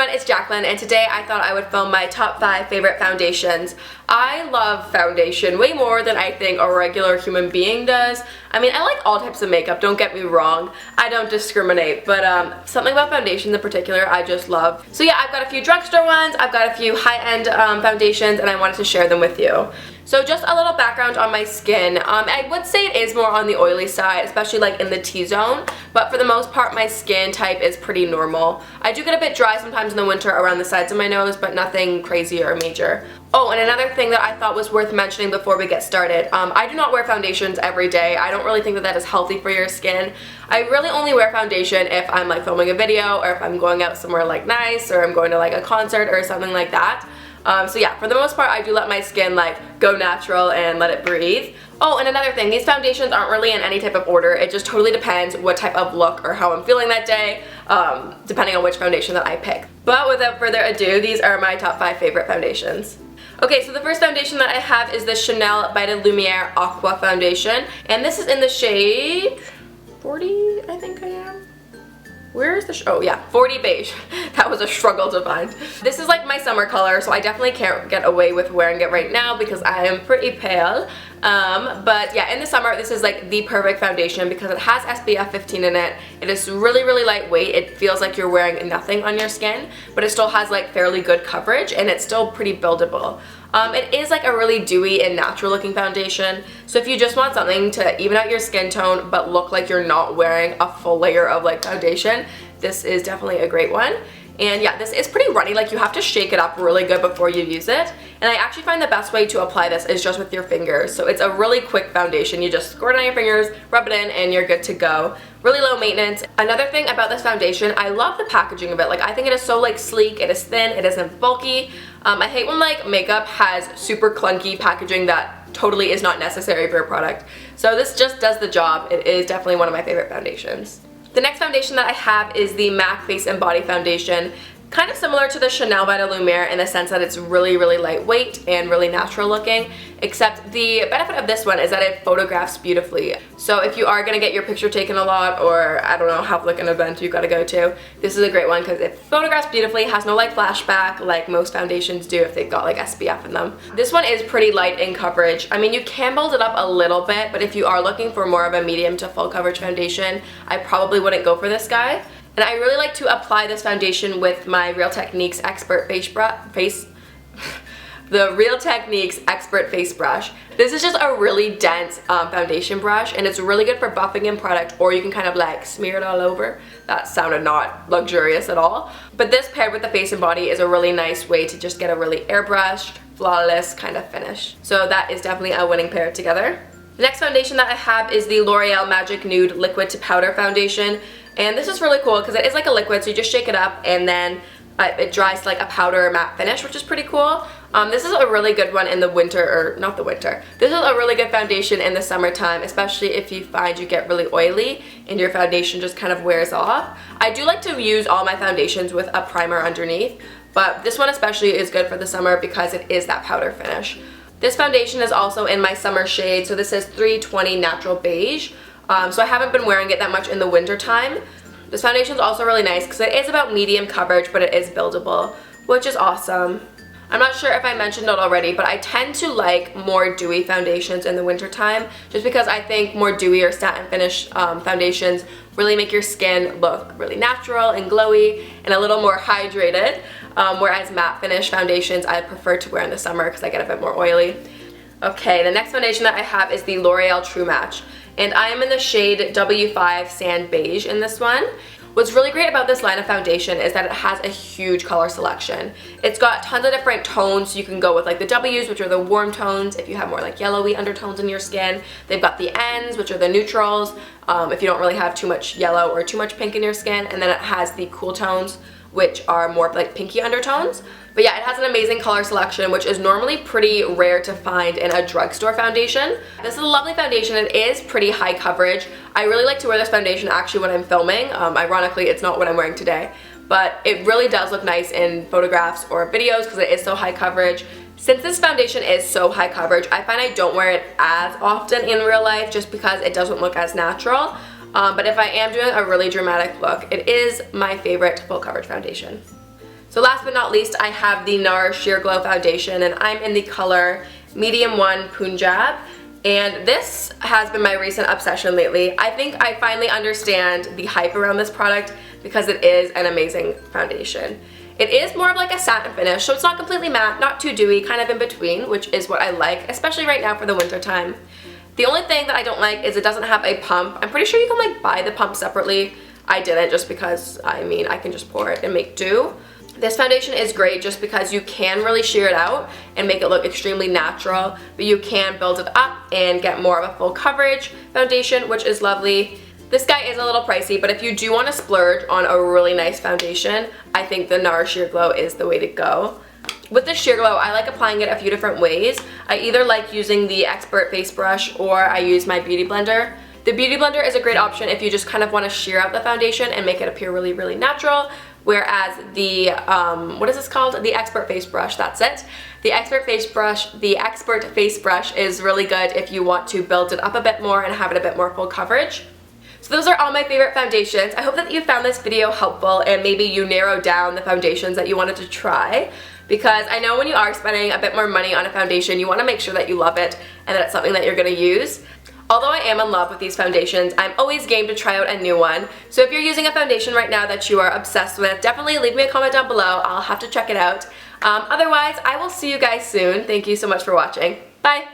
everyone, it's Jaclyn, and today I thought I would film my top 5 favorite foundations. I love foundation way more than I think a regular human being does. I mean, I like all types of makeup, don't get me wrong. I don't discriminate, but something about foundations in particular I just love. So yeah, I've got a few drugstore ones, I've got a few high-end foundations, and I wanted to share them with you. So just a little background on my skin. I would say it is more on the oily side, especially like in the T-zone, but for the most part my skin type is pretty normal. I do get a bit dry sometimes in the winter around the sides of my nose, but nothing crazy or major. Oh, and another thing that I thought was worth mentioning before we get started, I do not wear foundations every day. I don't really think that that is healthy for your skin. I really only wear foundation if I'm like filming a video, or if I'm going out somewhere like nice, or I'm going to like a concert or something like that. So yeah, for the most part I do let my skin like go natural and let it breathe. Oh, and another thing, these foundations aren't really in any type of order. It just totally depends what type of look or how I'm feeling that day, depending on which foundation that I pick. But without further ado, these are my top 5 favorite foundations. Okay, so the first foundation that I have is the Chanel Vitalumiére Aqua foundation, and this is in the shade 40, I think I am. Where is the oh yeah, 40 Beige. That was a struggle to find. This is like my summer color, so I definitely can't get away with wearing it right now because I am pretty pale. But yeah, in the summer this is like the perfect foundation because it has SPF 15 in it. It is really, really lightweight. It feels like you're wearing nothing on your skin, but it still has like fairly good coverage and it's still pretty buildable. It is like a really dewy and natural looking foundation, so if you just want something to even out your skin tone but look like you're not wearing a full layer of like foundation, this is definitely a great one. And yeah, this is pretty runny, like you have to shake it up really good before you use it. And I actually find the best way to apply this is just with your fingers. So it's a really quick foundation. You just squirt it on your fingers, rub it in, and you're good to go. Really low maintenance. Another thing about this foundation, I love the packaging of it. Like I think it is so like sleek, it is thin, it isn't bulky. I hate when like makeup has super clunky packaging that totally is not necessary for a product. So this just does the job. It is definitely one of my favorite foundations. The next foundation that I have is the MAC Face and Body Foundation. Kind of similar to the Chanel Vitalumiére in the sense that it's really, really lightweight and really natural looking, except the benefit of this one is that it photographs beautifully. So if you are going to get your picture taken a lot, or I don't know, have like an event you've got to go to, this is a great one because it photographs beautifully, has no like flashback like most foundations do if they've got like SPF in them. This one is pretty light in coverage. I mean, you can build it up a little bit, but if you are looking for more of a medium to full coverage foundation, I probably wouldn't go for this guy. And I really like to apply this foundation with my Real Techniques Expert the Real Techniques Expert Face Brush. This is just a really dense foundation brush, and it's really good for buffing in product, or you can kind of like smear it all over. That sounded not luxurious at all. But this paired with the face and body is a really nice way to just get a really airbrushed, flawless kind of finish. So that is definitely a winning pair together. The next foundation that I have is the L'Oreal Magic Nude Liquid to Powder Foundation. And this is really cool because it is like a liquid, so you just shake it up and then it dries to like a powder matte finish, which is pretty cool. This is a really good one in the winter, or not the winter. This is a really good foundation in the summertime, especially if you find you get really oily and your foundation just kind of wears off. I do like to use all my foundations with a primer underneath, but this one especially is good for the summer because it is that powder finish. This foundation is also in my summer shade, so this is 320 Natural Beige. So I haven't been wearing it that much in the winter time. This foundation is also really nice because it is about medium coverage, but it is buildable, which is awesome. I'm not sure if I mentioned it already, but I tend to like more dewy foundations in the winter time, just because I think more dewy or satin finish foundations really make your skin look really natural and glowy and a little more hydrated, whereas matte finish foundations I prefer to wear in the summer because I get a bit more oily. Okay, the next foundation that I have is the L'Oreal True Match. And I am in the shade W5 Sand Beige in this one. What's really great about this line of foundation is that it has a huge color selection. It's got tons of different tones. You can go with like the W's, which are the warm tones, if you have more like yellowy undertones in your skin. They've got the N's, which are the neutrals, if you don't really have too much yellow or too much pink in your skin. And then it has the cool tones, which are more like pinky undertones. But yeah, it has an amazing color selection, which is normally pretty rare to find in a drugstore foundation. This is a lovely foundation. It is pretty high coverage. I really like to wear this foundation actually when I'm filming. Ironically, it's not what I'm wearing today, but it really does look nice in photographs or videos because it is so high coverage. Since this foundation is so high coverage, I find I don't wear it as often in real life just because it doesn't look as natural. But if I am doing a really dramatic look, it is my favorite full coverage foundation. So last but not least, I have the Nars Sheer Glow Foundation, and I'm in the color Medium 1 Punjab. And this has been my recent obsession lately. I think I finally understand the hype around this product because it is an amazing foundation. It is more of like a satin finish, so it's not completely matte, not too dewy, kind of in between, which is what I like, especially right now for the winter time. The only thing that I don't like is it doesn't have a pump. I'm pretty sure you can like buy the pump separately. I didn't, just because, I mean, I can just pour it and make do. This foundation is great just because you can really sheer it out and make it look extremely natural, but you can build it up and get more of a full coverage foundation, which is lovely. This guy is a little pricey, but if you do want to splurge on a really nice foundation, I think the Nars Sheer Glow is the way to go. With the Sheer Glow, I like applying it a few different ways. I either like using the Expert face brush or I use my Beauty Blender. The Beauty Blender is a great option if you just kind of want to sheer out the foundation and make it appear really, really natural. Whereas the, what is this called? The Expert face brush, that's it. The Expert face brush is really good if you want to build it up a bit more and have it a bit more full coverage. So those are all my favorite foundations. I hope that you found this video helpful and maybe you narrowed down the foundations that you wanted to try, because I know when you are spending a bit more money on a foundation, you want to make sure that you love it and that it's something that you're going to use. Although I am in love with these foundations, I'm always game to try out a new one. So if you're using a foundation right now that you are obsessed with, definitely leave me a comment down below. I'll have to check it out. Otherwise, I will see you guys soon. Thank you so much for watching. Bye!